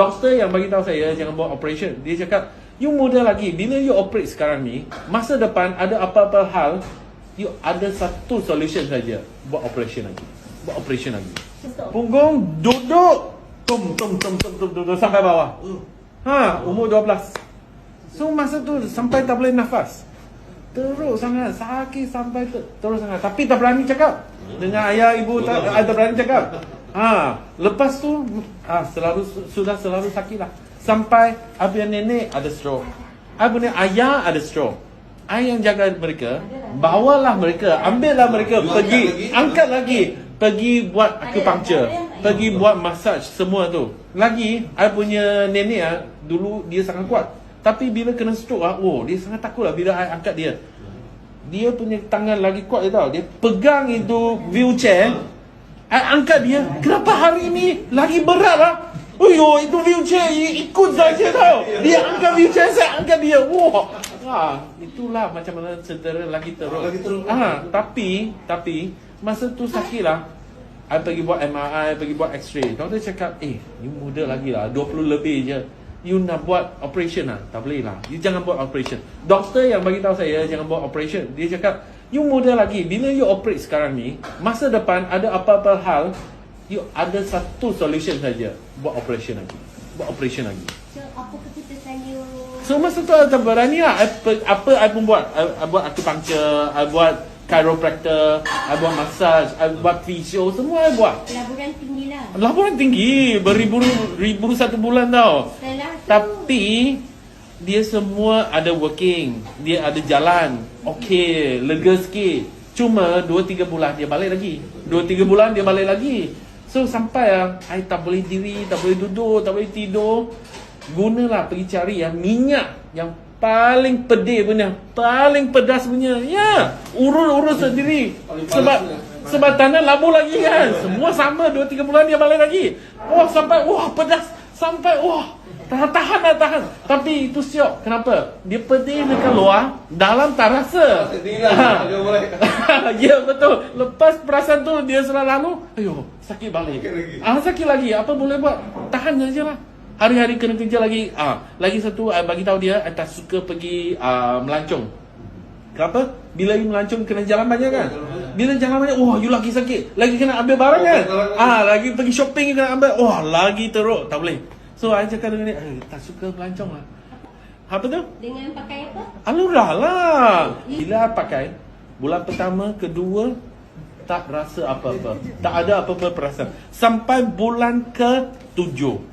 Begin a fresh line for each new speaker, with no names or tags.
Doktor yang bagi tahu saya jangan buat operation. Dia cakap, you muda lagi. Bila you operate sekarang ni, masa depan ada apa-apa hal, you ada satu solution saja. Buat operation lagi. Buat operation lagi. Punggung duduk. Tum sampai bawah. Umur 12. So masa tu sampai tak boleh nafas. Teruk sangat, sakit sampai teruk sangat. Tapi tak berani cakap. Dengan ayah ibu tak berani cakap. Lepas tu selalu sakit lah. Sampai abang nenek ada stroke. Abang ayah ada stroke. Ayah yang jaga mereka, bawalah mereka, ambillah mereka, pergi, angkat lagi, pergi buat acupuncture, pergi buat massage semua tu. Lagi, I punya nenek dulu dia sangat kuat. Tapi bila kena stroke dia sangat takut lah bila I angkat dia. Dia punya tangan lagi kuat dia tahu. Dia pegang itu wheelchair, I angkat dia. Kenapa hari ni lagi berat lah? Itu wheelchair ikut saja tau. Dia angkat wheelchair, saya angkat dia. Itulah macam mana cedera lagi teruk. Tapi masa tu sakit lah. I pergi buat MRI, pergi buat X-ray. Doktor cakap, you muda lagi lah, 20 lebih je. You nak buat operation lah? Tak boleh lah. You jangan buat operation. Doktor yang bagi tahu saya jangan buat operation. Dia cakap, you muda lagi. Bila you operate sekarang ni, masa depan ada apa-apa hal, you ada satu solution saja. Buat operation lagi. Buat operation lagi.
So, apa keputusan you?
So, masa tu tak berani lah. Apa I pun buat. I buat acupuncture, I buat chiropractor, I buat massage, I buat physio, semua I buat.
Laporan tinggi lah.
Laporan tinggi, beribu satu bulan tau. Tapi dia semua ada working, dia ada jalan. Okey, lega sikit. Cuma 2-3 bulan dia balik lagi. 2-3 bulan dia balik lagi. So sampai I tak boleh diri, tak boleh duduk, tak boleh tidur. Gunalah pergi cari minyak yang paling pedih punya, paling pedas punya. Urus sendiri. Sebab tanah labu lagi kan. Semua sama 2-3 bulan dia balik lagi. Sampai pedas. Sampai tahan. Tapi itu syok. Kenapa? Dia pedih dekat luar, dalam tak rasa. Ya betul. Lepas perasaan tu dia selalu sakit balik. Sakit lagi. Apa boleh buat? Tahan saja lah. Hari-hari kena kerja lagi. Lagi satu, I bagi tahu dia, I tak suka pergi melancong. Kenapa? Bila you melancong kena jalan banyak kan? Bila jalan banyak, you lagi sakit. Lagi kena ambil barang kan? Lagi pergi shopping kena ambil. Lagi teruk. Tak boleh. So, I cakap dengan dia, tak suka melancong lah. Apa tu?
Dengan pakai apa?
Alurah lah. Bila I pakai, bulan pertama, kedua, tak rasa apa-apa. Tak ada apa-apa perasaan. Sampai bulan ke-7.